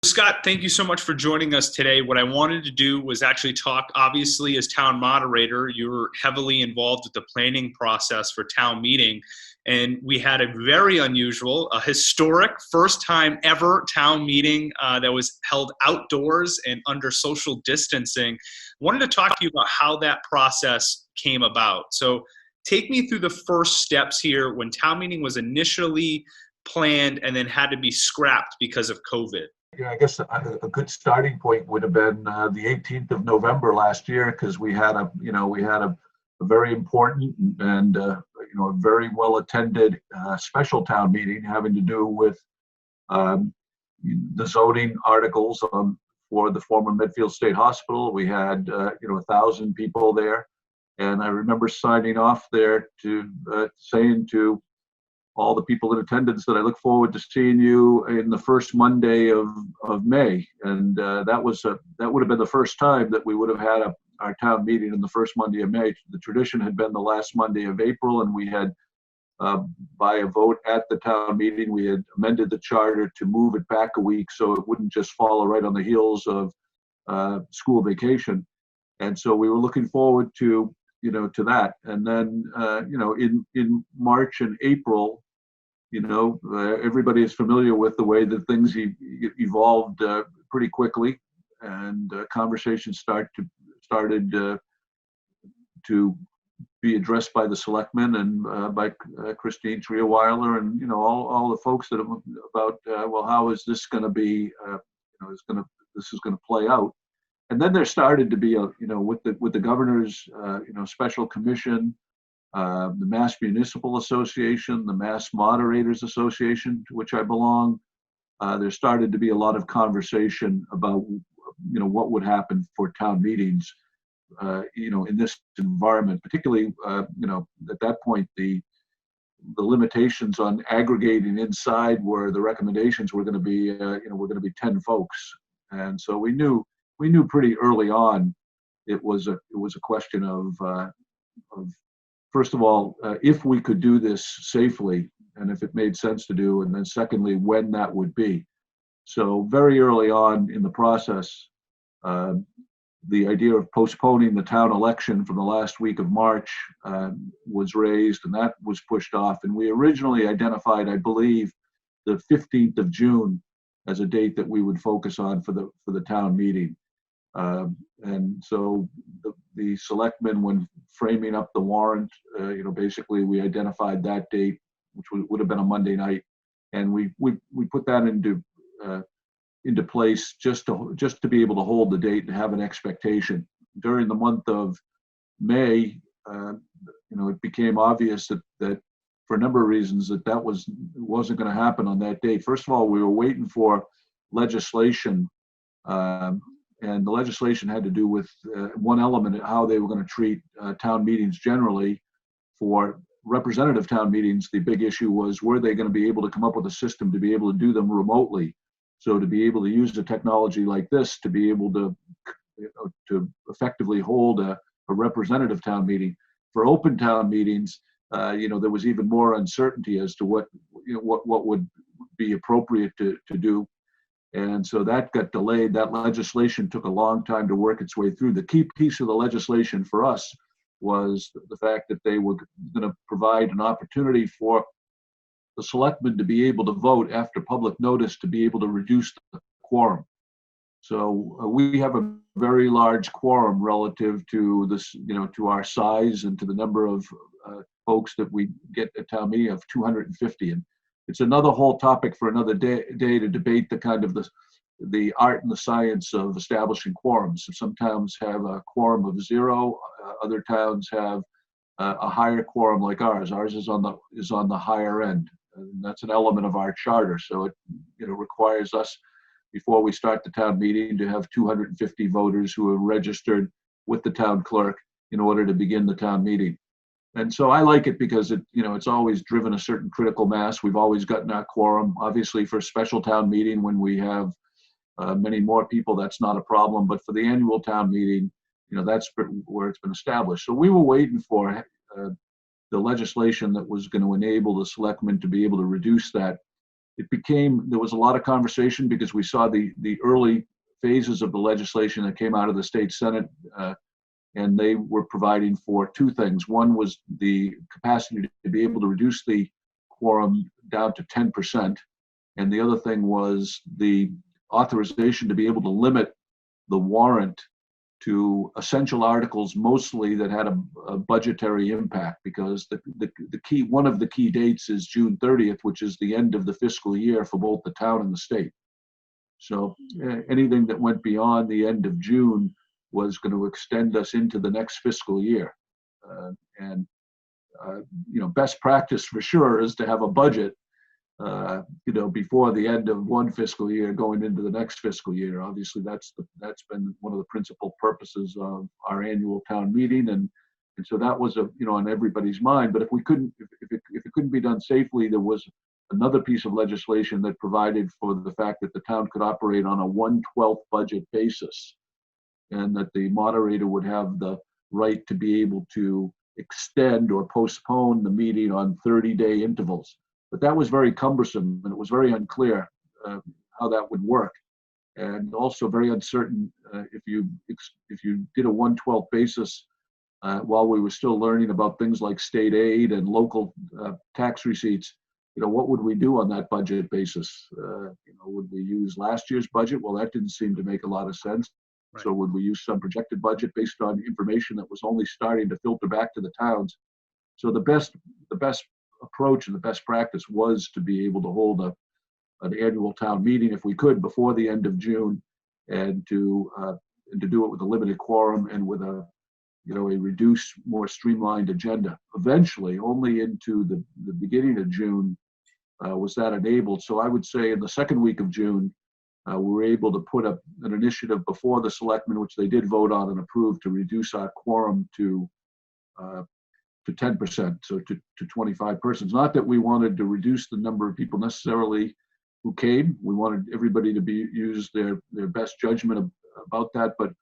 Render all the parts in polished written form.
Scott, thank you so much for joining us today. What I wanted to do was actually talk, obviously, as town moderator, you were heavily involved with the planning process for town meeting. And we had a very unusual, a historic, first time ever town meeting that was held outdoors and under social distancing. Wanted to talk to you about how that process came about. So take me through the first steps here when town meeting was initially planned and then had to be scrapped because of COVID. Yeah, I guess a good starting point would have been the 18th of November last year, because we had a very important and a very well attended special town meeting having to do with the zoning articles for the former Medfield State Hospital. We had 1,000 people there, and I remember signing off there to saying to all the people in attendance that I look forward to seeing you in the first Monday of May. And that would have been the first time that we would have had our town meeting in the first Monday of May. The tradition had been the last Monday of April, and we had, by a vote at the town meeting, we had amended the charter to move it back a week so it wouldn't just follow right on the heels of school vacation. And so we were looking forward to that. And then, in March and April, everybody is familiar with the way that things evolved pretty quickly, and conversations started to be addressed by the selectmen and by Christine Triaweiler and all the folks that about well, how is this going to be? This is going to play out. And then there started to be with the governor's special commission, the Mass Municipal Association, the Mass Moderators Association, to which I belong. There started to be a lot of conversation about what would happen for town meetings in this environment, particularly at that point the limitations on aggregating inside where the recommendations were going to be we're going to be 10 folks. And so we knew pretty early on it was a question of first of all, if we could do this safely and if it made sense to do, and then secondly, when that would be. So very early on in the process, the idea of postponing the town election from the last week of March was raised, and that was pushed off. And we originally identified, I believe, the 15th of June as a date that we would focus on for the town meeting. And so the selectmen, when framing up the warrant, basically we identified that date, which would have been a Monday night, and we put that into place just to be able to hold the date and have an expectation. During the month of May, it became obvious that for a number of reasons that wasn't going to happen on that date. First of all, we were waiting for legislation. And the legislation had to do with one element of how they were going to treat town meetings generally. For representative town meetings, the big issue was, were they going to be able to come up with a system to be able to do them remotely? So to be able to use a technology like this to be able to effectively hold a representative town meeting. For open town meetings, there was even more uncertainty as to what would be appropriate to do. And so that got delayed. That legislation took a long time to work its way through. The key piece of the legislation for us was the fact that they were going to provide an opportunity for the selectmen to be able to vote after public notice to be able to reduce the quorum. So we have a very large quorum relative to this, to our size and to the number of folks that we get at town meeting of 250. And it's another whole topic for another day to debate the kind of the art and the science of establishing quorums. Some towns have a quorum of 0. Other towns have a higher quorum like ours. Ours is on the higher end, and that's an element of our charter. So it requires us, before we start the town meeting, to have 250 voters who are registered with the town clerk in order to begin the town meeting. And so I like it because it's always driven a certain critical mass. We've always gotten our quorum. Obviously, for a special town meeting, when we have many more people, that's not a problem. But for the annual town meeting, that's where it's been established. So we were waiting for the legislation that was going to enable the selectmen to be able to reduce that there was a lot of conversation because we saw the early phases of the legislation that came out of the state Senate, and they were providing for two things. One was the capacity to be able to reduce the quorum down to 10%, and the other thing was the authorization to be able to limit the warrant to essential articles mostly that had a budgetary impact, because one of the key dates is June 30th, which is the end of the fiscal year for both the town and the state. So anything that went beyond the end of June was going to extend us into the next fiscal year. Best practice for sure is to have a budget before the end of one fiscal year going into the next fiscal year. Obviously, that's been one of the principal purposes of our annual town meeting, and so that was on everybody's mind. But if it couldn't be done safely, there was another piece of legislation that provided for the fact that the town could operate on a 1/12 budget basis, and that the moderator would have the right to be able to extend or postpone the meeting on 30-day intervals. But that was very cumbersome, and it was very unclear how that would work, and also very uncertain if you did a 1/12 basis while we were still learning about things like state aid and local tax receipts. What would we do on that budget basis? Would we use last year's budget? Well, that didn't seem to make a lot of sense. Right. So would we use some projected budget based on information that was only starting to filter back to the towns? So the best approach and the best practice was to be able to hold an annual town meeting if we could before the end of June, and to do it with a limited quorum and with a reduced, more streamlined agenda. Eventually, only into the beginning of June was that enabled. So I would say in the second week of June, we were able to put up an initiative before the selectmen, which they did vote on and approve, to reduce our quorum to 10%, so to 25 persons. Not that we wanted to reduce the number of people necessarily who came. We wanted everybody to use their best judgment about that. But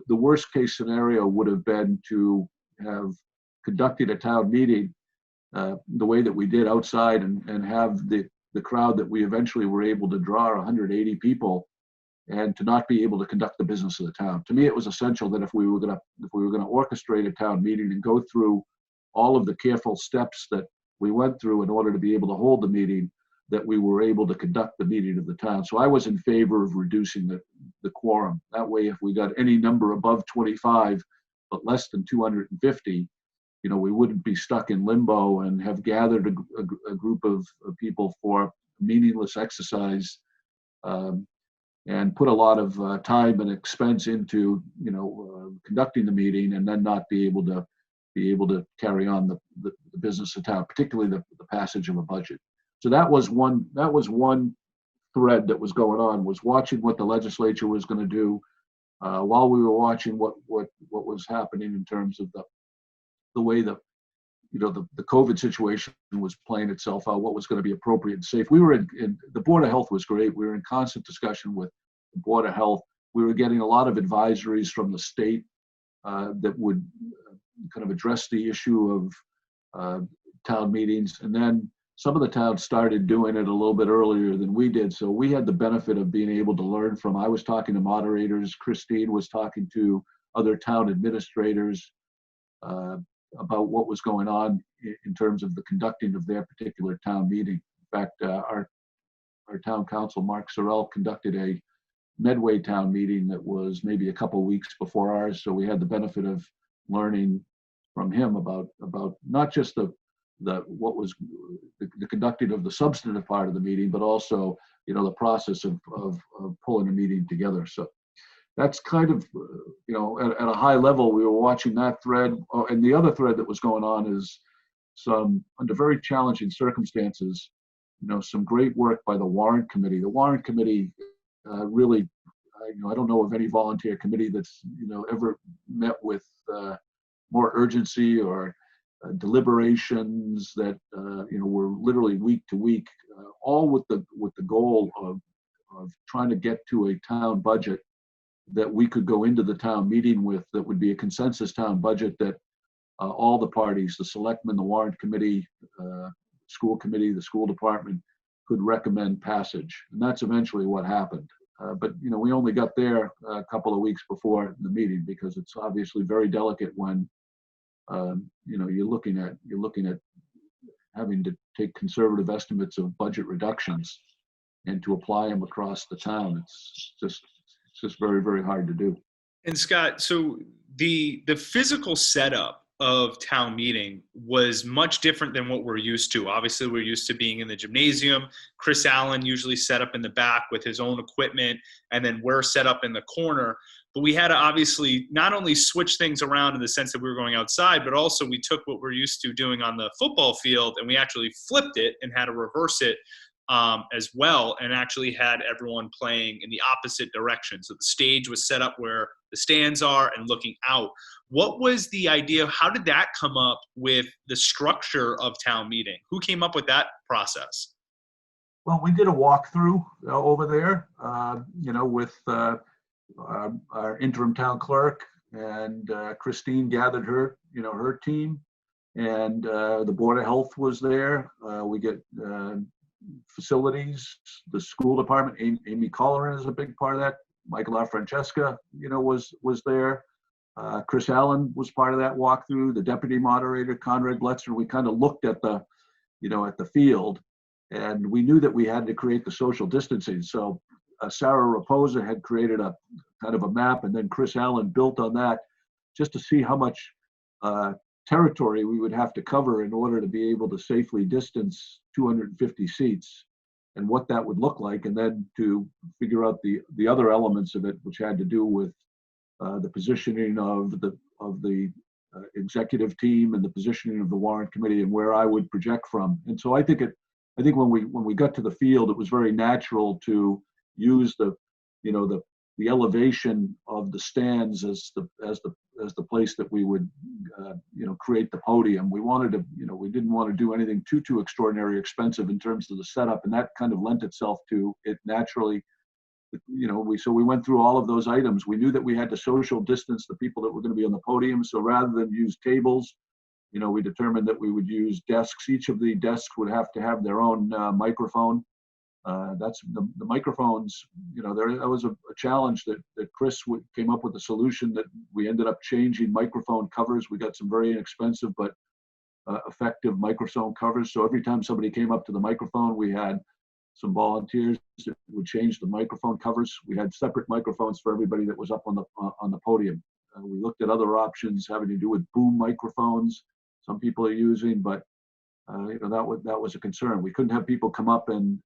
the worst case scenario would have been to have conducted a town meeting the way that we did outside, and have the crowd that we eventually were able to draw, 180 people, and to not be able to conduct the business of the town. To me, it was essential that if we were going to orchestrate a town meeting and go through all of the careful steps that we went through in order to be able to hold the meeting, that we were able to conduct the meeting of the town. So I was in favor of reducing the quorum. That way, if we got any number above 25, but less than 250, we wouldn't be stuck in limbo and have gathered a group of people for meaningless exercise, and put a lot of time and expense into conducting the meeting, and then not be able to carry on the business of town, particularly the passage of a budget. So that was one thread that was going on, was watching what the legislature was going to do, while we were watching what was happening in terms of the way the COVID situation was playing itself out, what was going to be appropriate and safe. We were in the Board of Health was great. We were in constant discussion with the Board of Health. We were getting a lot of advisories from the state that would kind of address the issue of town meetings. And then some of the towns started doing it a little bit earlier than we did. So we had the benefit of being able to learn from, I was talking to moderators, Christine was talking to other town administrators about what was going on in terms of the conducting of their particular town meeting. In fact, our town council, Mark Sorrell, conducted a Medway town meeting that was maybe a couple of weeks before ours. So we had the benefit of learning from him about not just the conducting of the substantive part of the meeting, but also the process of pulling a meeting together. So that's kind of at a high level, we were watching that thread. And the other thread that was going on is under very challenging circumstances, some great work by the warrant committee. The warrant committee really, I don't know of any volunteer committee that's ever met with more urgency or deliberations that were literally week to week, all with the goal of trying to get to a town budget that we could go into the town meeting with, that would be a consensus town budget that all the parties, the selectmen, the warrant committee, school committee, the school department, could recommend passage. And that's eventually what happened. But we only got there a couple of weeks before the meeting, because it's obviously very delicate when you're looking at having to take conservative estimates of budget reductions and to apply them across the town. It's just very, very hard to do. And Scott, so the physical setup of town meeting was much different than what we're used to. Obviously, we're used to being in the gymnasium. Chris Allen usually set up in the back with his own equipment, and then we're set up in the corner. But we had to obviously not only switch things around in the sense that we were going outside, but also we took what we're used to doing on the football field and we actually flipped it and had to reverse it as well, and actually had everyone playing in the opposite direction. So the stage was set up where the stands are and looking out. What was the idea? How did that come up with the structure of town meeting? Who came up with that process? Well, we did a walkthrough over there, with our interim town clerk, and Christine gathered her team, and the Board of Health was there. We get facilities, the school department. Amy Colleran is a big part of that. Michael LaFrancesca, was there. Chris Allen was part of that walkthrough. The deputy moderator, Conrad Bletzer. We kind of looked at the field, and we knew that we had to create the social distancing. So Sarah Raposa had created a kind of a map, and then Chris Allen built on that just to see how much territory we would have to cover in order to be able to safely distance 250 seats, and what that would look like, and then to figure out the other elements of it, which had to do with the positioning of the executive team and the positioning of the warrant committee and where I would project from. And so I think when we got to the field, it was very natural to use the elevation of the stands as the place that we would create the podium. We wanted to, we didn't want to do anything too extraordinary expensive in terms of the setup, and that kind of lent itself to it naturally. We went through all of those items. We knew that we had to social distance the people that were going to be on the podium. So rather than use tables, we determined that we would use desks. Each of the desks would have to have their own microphone. That's the microphones. That was a challenge that Chris came up with a solution that we ended up changing microphone covers. We got some very inexpensive but effective microphone covers. So every time somebody came up to the microphone, we had some volunteers that would change the microphone covers. We had separate microphones for everybody that was up on the podium. We looked at other options having to do with boom microphones some people are using, but that was a concern. We couldn't have people come up and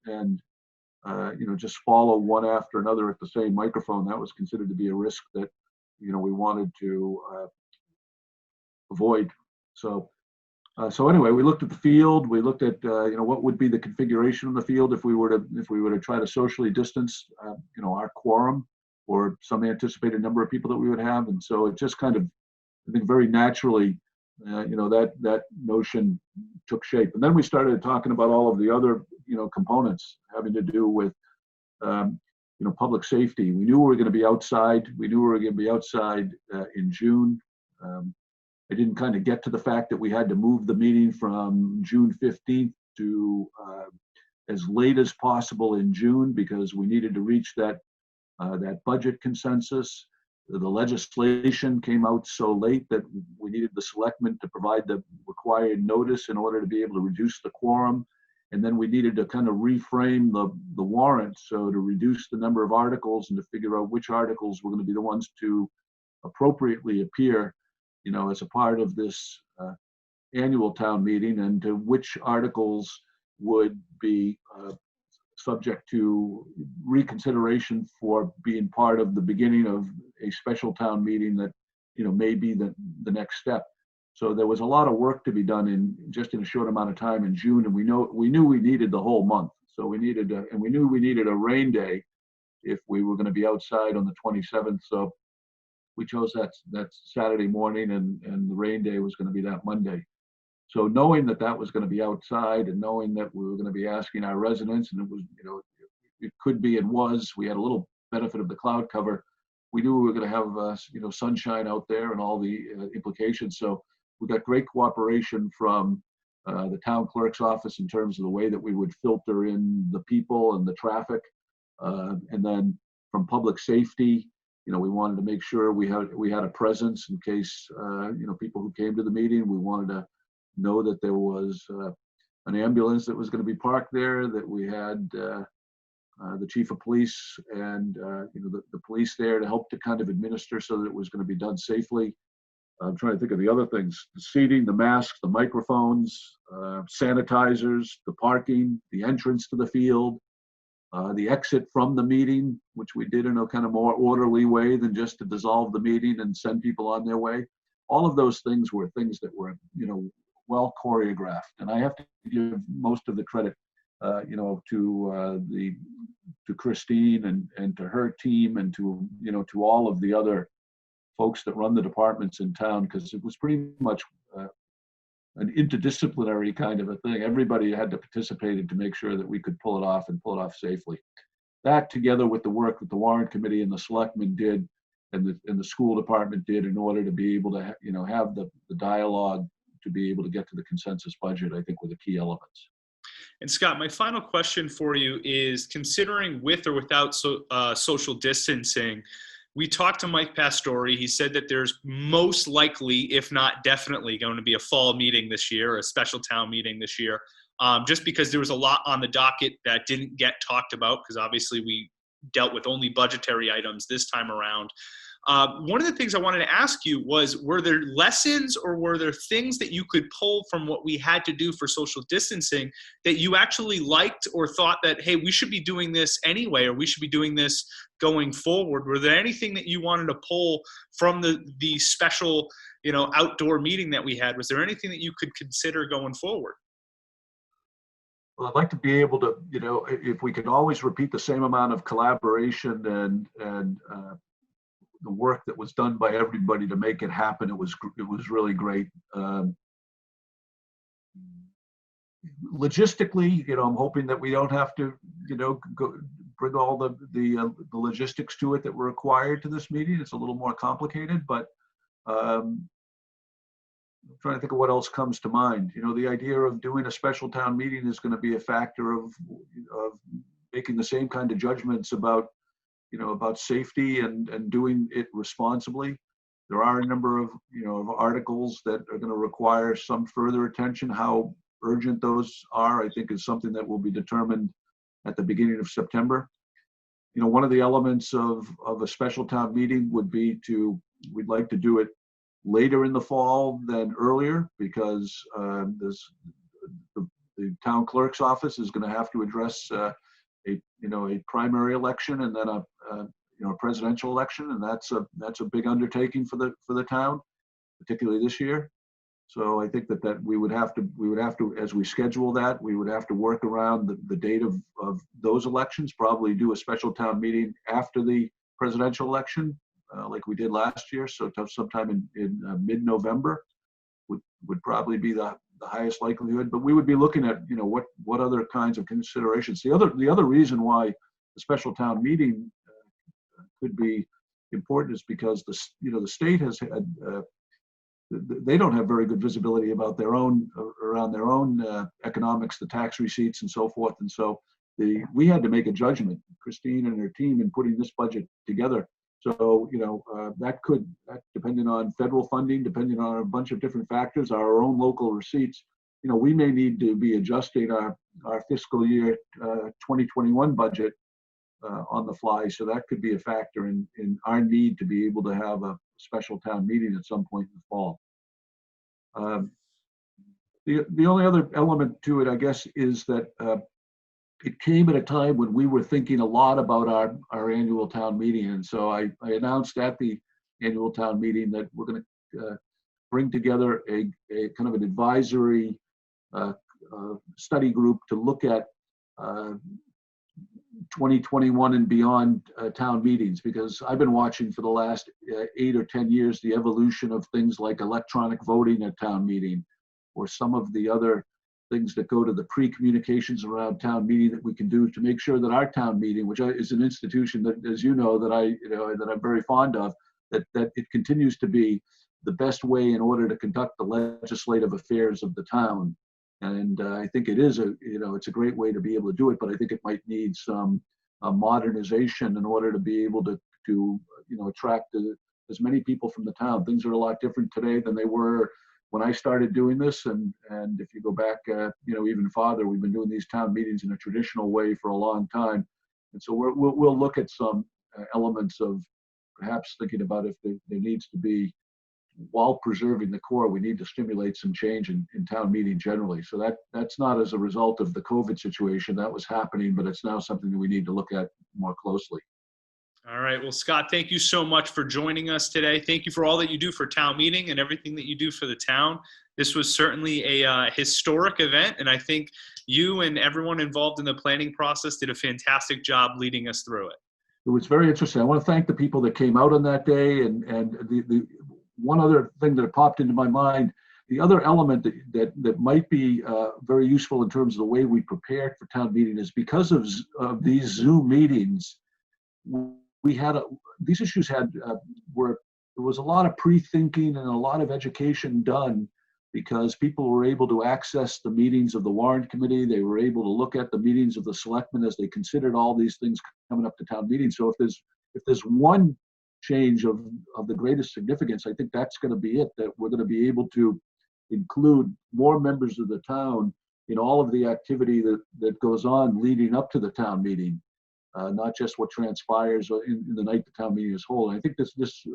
just follow one after another at the same microphone. That was considered to be a risk that we wanted to avoid. So anyway, we looked at the field. We looked at what would be the configuration of the field if we were to try to socially distance our quorum or some anticipated number of people that we would have. And so it just kind of, I think, very naturally, that notion took shape. And then we started talking about all of the other components having to do with public safety. We knew we were going to be outside. We knew we were going to be outside in June. I didn't kind of get to the fact that we had to move the meeting from June 15th to as late as possible in June, because we needed to reach that budget consensus. The legislation came out so late that we needed the selectmen to provide the required notice in order to be able to reduce the quorum. And then we needed to kind of reframe the warrant, so to reduce the number of articles and to figure out which articles were going to be the ones to appropriately appear as a part of this annual town meeting, and to which articles would be subject to reconsideration for being part of the beginning of a special town meeting that may be the next step. So there was a lot of work to be done in a short amount of time in June, and we knew we needed the whole month. So we knew we needed a rain day if we were going to be outside on the 27th. So we chose that Saturday morning, and the rain day was going to be that Monday. So knowing that was going to be outside, and knowing that we were going to be asking our residents, and it was, it could be and was, we had a little benefit of the cloud cover. We knew we were going to have, sunshine out there and all the implications. So we got great cooperation from the town clerk's office in terms of the way that we would filter in the people and the traffic. And then from public safety, we wanted to make sure we had a presence in case, people who came to the meeting, we wanted to know that there was an ambulance that was going to be parked there, that we had the chief of police and the police there to help to kind of administer so that it was going to be done safely. I'm trying to think of the other things: the seating, the masks, the microphones, sanitizers, the parking, the entrance to the field, the exit from the meeting, which we did in a kind of more orderly way than just to dissolve the meeting and send people on their way. All of those things were things that were, well choreographed. And I have to give most of the credit, to Christine and to her team and to all of the other folks that run the departments in town, because it was pretty much an interdisciplinary kind of a thing. Everybody had to participate to make sure that we could pull it off and pull it off safely. That, together with the work that the warrant committee and the selectmen did and the school department did in order to be able to have the dialogue to be able to get to the consensus budget, I think were the key elements. And Scott, my final question for you is, considering with or without social distancing, we talked to Mike Pastore. He said that there's most likely, if not definitely, going to be a fall meeting this year, a special town meeting this year, just because there was a lot on the docket that didn't get talked about, because obviously we dealt with only budgetary items this time around. One of the things I wanted to ask you was, were there lessons or were there things that you could pull from what we had to do for social distancing that you actually liked or thought that, hey, we should be doing this anyway, or we should be doing this going forward? Were there anything that you wanted to pull from the special, outdoor meeting that we had? Was there anything that you could consider going forward? Well, I'd like to be able to, if we could always repeat the same amount of collaboration and the work that was done by everybody to make it happen, it was really great. Logistically, I'm hoping that we don't have to, bring all the logistics to it that were required to this meeting. It's a little more complicated, but I'm trying to think of what else comes to mind. The idea of doing a special town meeting is going to be a factor of making the same kind of judgments about safety and doing it responsibly. There are a number of, of articles that are going to require some further attention. How urgent those are, I think, is something that will be determined at the beginning of September. One of the elements of a special town meeting would be we'd like to do it later in the fall than earlier, because the town clerk's office is going to have to address a primary election and then a presidential election, and that's a big undertaking for the town, particularly this year. So I think that we would have to, as we schedule that, we would have to work around the date of those elections, probably do a special town meeting after the presidential election, like we did last year. So sometime in mid-November would probably be the highest likelihood. But we would be looking at what other kinds of considerations. The other reason why the special town meeting could be important is because the state has had they don't have very good visibility about around their own economics, the tax receipts and so forth. And so we had to make a judgment, Christine and her team, in putting this budget together. So, that depending on federal funding, depending on a bunch of different factors, our own local receipts, we may need to be adjusting our fiscal year 2021 budget on the fly. So that could be a factor in our need to be able to have a special town meeting at some point in the fall. The only other element to it, I guess, is that it came at a time when we were thinking a lot about our annual town meeting. And so I announced at the annual town meeting that we're going to bring together a kind of an advisory study group to look at 2021 and beyond town meetings, because I've been watching for the last 8 or 10 years the evolution of things like electronic voting at town meeting, or some of the other things that go to the pre-communications around town meeting that we can do to make sure that our town meeting, which is an institution that, as that I'm very fond of, that it continues to be the best way in order to conduct the legislative affairs of the town. And I think it is it's a great way to be able to do it, but I think it might need some modernization in order to be able to attract as many people from the town. Things are a lot different today than they were when I started doing this. And if you go back, even farther, we've been doing these town meetings in a traditional way for a long time. And so we'll look at some elements of perhaps thinking about if there needs to be, while preserving the core, we need to stimulate some change in town meeting generally. So that's not as a result of the COVID situation. That was happening, but it's now something that we need to look at more closely. All right. Well, Scott, thank you so much for joining us today. Thank you for all that you do for town meeting and everything that you do for the town. This was certainly a historic event, and I think you and everyone involved in the planning process did a fantastic job leading us through it. It was very interesting. I want to thank the people that came out on that day. And the one other thing that popped into my mind, the other element that might be very useful in terms of the way we prepared for town meeting is because of these Zoom meetings, these issues there was a lot of pre-thinking and a lot of education done, because people were able to access the meetings of the warrant committee. They were able to look at the meetings of the selectmen as they considered all these things coming up to town meeting. So if there's one change of the greatest significance, I think that's going to be it, that we're going to be able to include more members of the town in all of the activity that goes on leading up to the town meeting, not just what transpires in the night the town meeting is held. I think this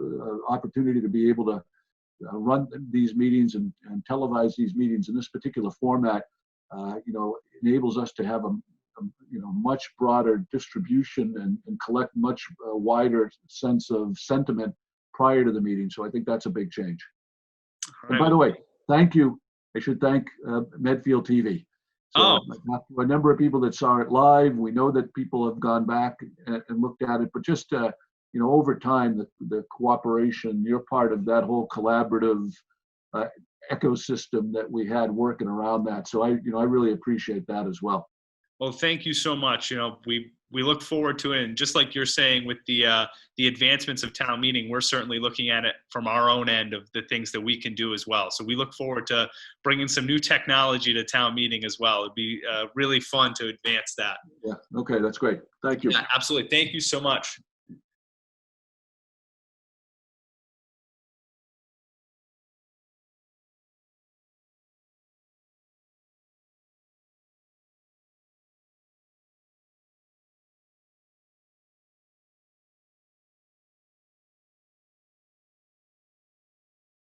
opportunity to be able to run these meetings and televise these meetings in this particular format, enables us to have a much broader distribution and collect much wider sense of sentiment prior to the meeting. So I think that's a big change. Right. And by the way, thank you. I should thank Medfield TV. So a number of people that saw it live. We know that people have gone back and looked at it, but just over time, the cooperation, you're part of that whole collaborative ecosystem that we had working around that. So I really appreciate that as well. Well, thank you so much. We look forward to it. And just like you're saying with the advancements of town meeting, we're certainly looking at it from our own end of the things that we can do as well. So we look forward to bringing some new technology to town meeting as well. It'd be really fun to advance that. Yeah. Okay. That's great. Thank you. Yeah, absolutely. Thank you so much.